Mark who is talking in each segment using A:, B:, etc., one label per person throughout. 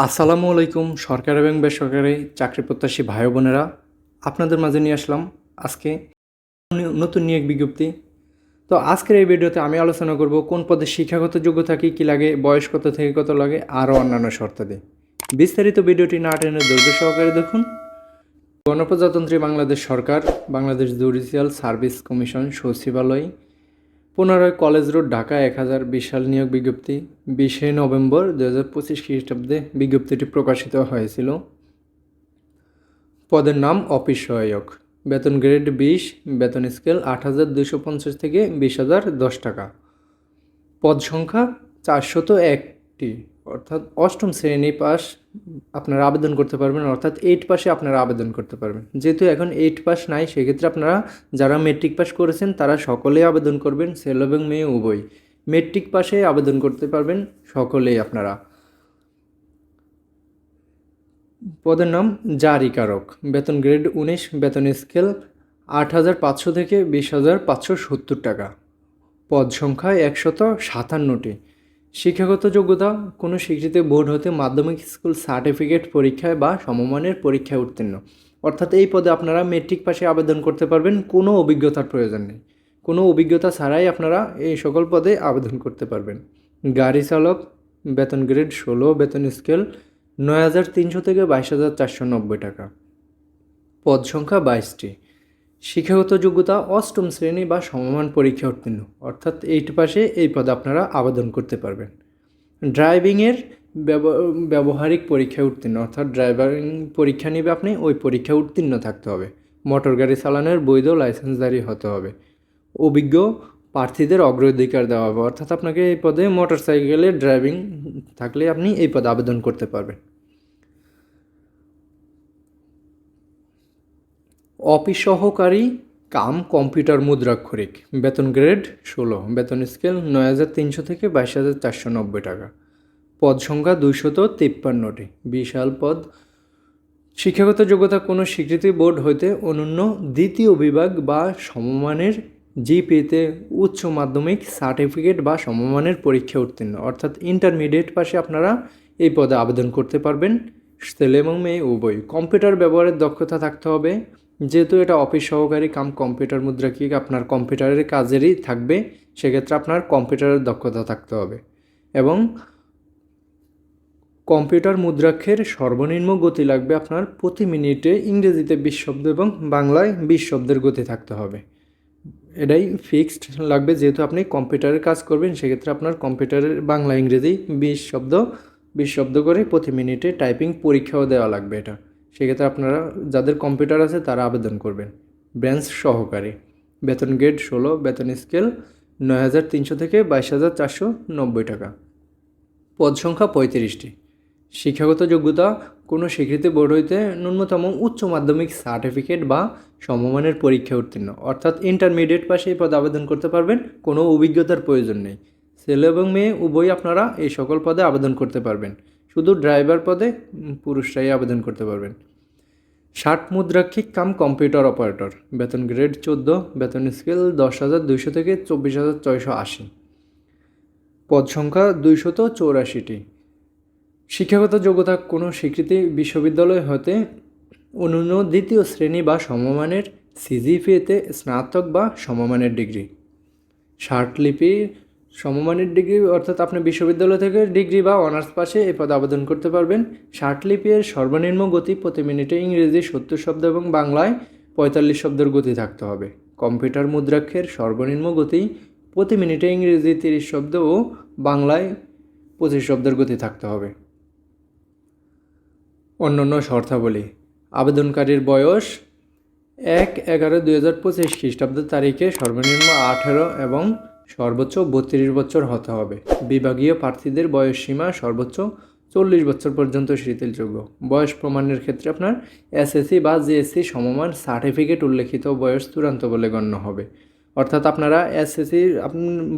A: আসসালামু আলাইকুম সরকার এবং বেসরকারি চাকরি প্রত্যাশী ভাই বোনেরা, আপনাদের মাঝে নিয়ে আসলাম আজকে নতুন নিয়োগ বিজ্ঞপ্তি। তো আজকের এই ভিডিওতে আমি আলোচনা করব কোন পদে শিক্ষাগত যোগ্যতা কী লাগে, বয়স কত থেকে কত লাগে, আরও অন্যান্য শর্তাদি। বিস্তারিত ভিডিওটি না টেনে ধৈর্য সহকারে দেখুন। গণপ্রজাতন্ত্রী বাংলাদেশ সরকার, বাংলাদেশ জুডিশিয়াল সার্ভিস কমিশন সচিবালয়, 15 কলেজ রোড, ঢাকা 1020 সাল নিয়োগ বিজ্ঞপ্তি। 20শে নভেম্বর 2025 খ্রিস্টাব্দে বিজ্ঞপ্তিটি প্রকাশিত হয়েছিল। পদের নাম অফিস সহায়ক, বেতন গ্রেড 20, বেতন স্কেল 8,250 থেকে 20,010 টাকা। পদ সংখ্যা 401টি, অর্থাৎ অষ্টম শ্রেণী পাস আপনারা আবেদন করতে পারবেন, অর্থাৎ 8 পাসে আপনারা আবেদন করতে পারবেন। যেহেতু এখন 8 পাস নাই, সেক্ষেত্রে আপনারা যারা মেট্রিক পাস করেছেন তারা সকলেই আবেদন করবেন, ছেলে এবং মেয়ে উভয়। মেট্রিক পাসে আবেদন করতে পারবেন সকলেই আপনারা। পদের নাম জারিকারক, বেতন গ্রেড 19, বেতন স্কেল 8,500 থেকে 20,570 টাকা। পদ সংখ্যা 157টি। শিক্ষাগত যোগ্যতা কোনো স্বীকৃত বোর্ড হতে মাধ্যমিক স্কুল সার্টিফিকেট পরীক্ষায় বা সমমানের পরীক্ষায় উত্তীর্ণ, অর্থাৎ এই পদে আপনারা মেট্রিক পাশে আবেদন করতে পারবেন, কোনো অভিজ্ঞতার প্রয়োজন নেই। কোনো অভিজ্ঞতা ছাড়াই আপনারা এই সকল পদে আবেদন করতে পারবেন। গাড়ি চালক, বেতন গ্রেড 16, বেতন স্কেল 9,300 থেকে 22,490 টাকা। পদ সংখ্যা 22টি। শিক্ষাগত যোগ্যতা অষ্টম শ্রেণী বা সমমান পরীক্ষা উত্তীর্ণ, অর্থাৎ 8 পাশে এই পদে আপনারা আবেদন করতে পারবেন। ড্রাইভিংয়ের ব্যবহারিক পরীক্ষায় উত্তীর্ণ, অর্থাৎ ড্রাইভিং পরীক্ষা নেবে আপনি, ওই পরীক্ষা উত্তীর্ণ থাকতে হবে। মোটর গাড়ি চালানোর বৈধ লাইসেন্সধারী হতে হবে। অভিজ্ঞ প্রার্থীদের অগ্রাধিকার দেওয়া হবে, অর্থাৎ আপনাকে এই পদে মোটর সাইকেলের ড্রাইভিং থাকলে আপনি এই পদে আবেদন করতে পারবেন। অফিস সহকারী কাম কম্পিউটার মুদ্রাক্ষরিক, বেতন গ্রেড 16, বেতন স্কেল 9,300 থেকে 22,490 টাকা। পদ সংখ্যা 253টি, বিশাল পদ। শিক্ষাগত যোগ্যতা কোনো স্বীকৃতি বোর্ড হইতে অনন্য দ্বিতীয় বিভাগ বা সমমানের জিপিএতে উচ্চ মাধ্যমিক সার্টিফিকেট বা সমমানের পরীক্ষা উত্তীর্ণ, অর্থাৎ ইন্টারমিডিয়েট পাশে আপনারা এই পদে আবেদন করতে পারবেন, ছেলে এবং মেয়ে উভয়। কম্পিউটার ব্যবহারের দক্ষতা থাকতে হবে, যেহেতু এটা অফিস সহকারী কাম কম্পিউটার মুদ্রাক্ষরিক, আপনার কম্পিউটারের কাজেরই থাকবে, সেক্ষেত্রে আপনার কম্পিউটারের দক্ষতা থাকতে হবে। এবং কম্পিউটার মুদ্রাক্ষের সর্বনিম্ন গতি লাগবে আপনার প্রতি মিনিটে ইংরেজিতে 20 শব্দ এবং বাংলায় 20 শব্দের গতি থাকতে হবে। এটাই ফিক্সড লাগবে, যেহেতু আপনি কম্পিউটারের কাজ করবেন, সেক্ষেত্রে আপনার কম্পিউটারের বাংলা ইংরেজি 20 শব্দ করে প্রতি মিনিটে টাইপিং পরীক্ষাও দেওয়া লাগবে এটা। সেক্ষেত্রে আপনারা যাদের কম্পিউটার আছে তারা আবেদন করবেন। ব্রাঞ্চ সহকারী, বেতন গ্রেড 16, বেতন স্কেল 9,300 থেকে 22,490 টাকা। পদ সংখ্যা 35টি। শিক্ষাগত যোগ্যতা কোনো স্বীকৃতি বোর্ড হইতে ন্যূনতম উচ্চ মাধ্যমিক সার্টিফিকেট বা সমমানের পরীক্ষা উত্তীর্ণ, অর্থাৎ ইন্টারমিডিয়েট পাশে এই পদে আবেদন করতে পারবেন, কোনো অভিজ্ঞতার প্রয়োজন নেই। ছেলে এবং মেয়ে উভয়ই আপনারা এই সকল পদে আবেদন করতে পারবেন, শুধু ড্রাইভার পদে পুরুষরাই আবেদন করতে পারবেন। 60 মুদ্রাক্ষিক কাম কম্পিউটার অপারেটর, বেতন গ্রেড 14, বেতন স্কেল 10,200 থেকে 24,680। পদ সংখ্যা 284টি। শিক্ষাগত যোগ্যতা কোনো স্বীকৃতি বিশ্ববিদ্যালয় হতে অনন্য দ্বিতীয় শ্রেণী বা সমমানের সিজিপিএতে স্নাতক বা সমমানের ডিগ্রি। লিপি সমমানের ডিগ্রি, অর্থাৎ আপনি বিশ্ববিদ্যালয় থেকে ডিগ্রি বা অনার্স পাশে এই পদে আবেদন করতে পারবেন। লিপির সর্বনিম্ন গতি প্রতি মিনিটে ইংরেজি 70 শব্দ এবং বাংলায় 45 শব্দের গতি থাকতে হবে। কম্পিউটার মুদ্রাক্ষের সর্বনিম্ন গতি প্রতি মিনিটে ইংরেজি 30 শব্দ ও বাংলায় 25 শব্দের গতি থাকতে হবে। অন্যান্য শর্তাবলী: আবেদনকারীর বয়স 1/11/2025 খ্রিস্টাব্দ তারিখে সর্বনিম্ন 18 এবং সর্বোচ্চ 32 বছর হতে হবে। বিভাগীয় প্রার্থীদের বয়স সীমা সর্বোচ্চ 40 বছর পর্যন্ত শিথিলযোগ্য। বয়স প্রমাণের ক্ষেত্রে আপনার এসএসসি বা জিএসসি সমমান সার্টিফিকেট উল্লেখিত বয়স চূড়ান্ত বলে গণ্য হবে, অর্থাৎ আপনারা এসএসসি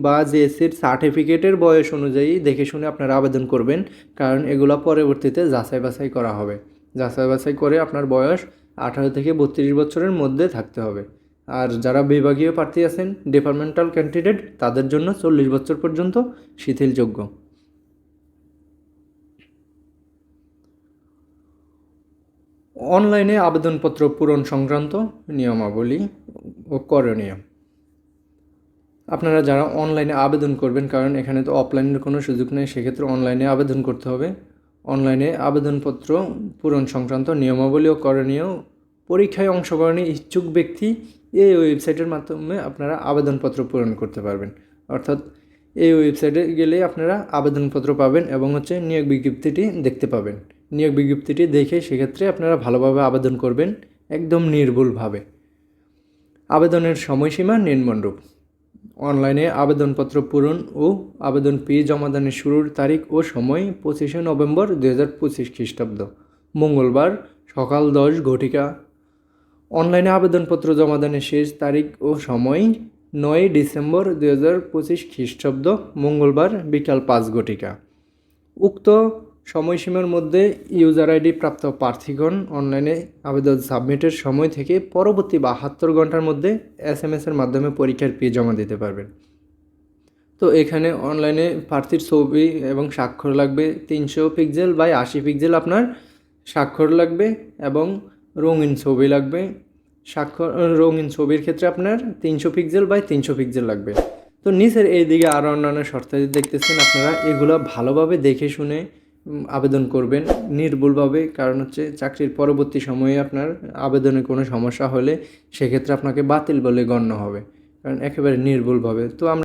A: বা জিএসসির সার্টিফিকেটের বয়স অনুযায়ী দেখে শুনে আপনারা আবেদন করবেন, কারণ এগুলো পরবর্তীতে যাচাই বাছাই করা হবে। যাচাই বাছাই করে আপনার বয়স 18 থেকে 32 বছরের মধ্যে থাকতে হবে। আর যারা বিভাগীয় প্রার্থী আছেন, ডিপার্টমেন্টাল ক্যান্ডিডেট, তাদের জন্য 40 বছর পর্যন্ত শিথিলযোগ্য। অনলাইনে আবেদনপত্র পূরণ সংক্রান্ত নিয়মাবলী ও করণীয়। আপনারা যারা অনলাইনে আবেদন করবেন, কারণ এখানে তো অফলাইনের কোনো সুযোগ নেই, সেক্ষেত্রে অনলাইনে আবেদন করতে হবে। অনলাইনে আবেদনপত্র পূরণ সংক্রান্ত নিয়মাবলী ও করণীয়। পরীক্ষায় অংশগ্রহণে ইচ্ছুক ব্যক্তি এই ওয়েবসাইটের মাধ্যমে আপনারা আবেদনপত্র পূরণ করতে পারবেন। অর্থাৎ এই ওয়েবসাইটে গেলে আপনারা আবেদনপত্র পাবেন এবং নিয়োগ বিজ্ঞপ্তিটি দেখতে পাবেন। নিয়োগ বিজ্ঞপ্তিটি দেখে সেক্ষেত্রে আপনারা ভালোভাবে আবেদন করবেন, একদম নির্ভুলভাবে। আবেদনের সময়সীমা নিম্নরূপ। অনলাইনে আবেদনপত্র পূরণ ও আবেদন ফি জমাদানের শুরুর তারিখ ও সময় 25শে নভেম্বর 2025 খ্রিস্টাব্দ, মঙ্গলবার সকাল 10 ঘটিকা। অনলাইনে আবেদনপত্র জমাদানের শেষ তারিখ ও সময় 9 ডিসেম্বর 2025 খ্রিস্টাব্দ, মঙ্গলবার বিকাল 5 ঘটিকা। উক্ত সময়সীমার মধ্যে ইউজার আইডি প্রাপ্ত প্রার্থীগণ অনলাইনে আবেদন সাবমিটের সময় থেকে পরবর্তী 72 ঘন্টার মধ্যে SMS-এর মাধ্যমে পরীক্ষার ফি জমা দিতে পারবেন। তো এখানে অনলাইনে প্রার্থীর ছবি এবং স্বাক্ষর লাগবে, 300 পিক্সেল বাই 80 পিক্সেল আপনার স্বাক্ষর লাগবে এবং রঙিন ছবি লাগবে। রঙিন ছবির ক্ষেত্রে আপনার 300 পিক্সেল বাই 300 পিক্সেল লাগবে। তো নিচের এই দিকে আরও অন্যান্য শর্তাদি দেখতেছেন, আপনারা এগুলো ভালোভাবে দেখে শুনে আবেদন করবেন নির্ভুলভাবে। কারণ চাকরির পরবর্তী সময়ে আপনার আবেদনে কোনো সমস্যা হলে সেক্ষেত্রে আপনাকে বাতিল বলে গণ্য হবে, কারণ একেবারে নির্ভুলভাবে। তো আমরা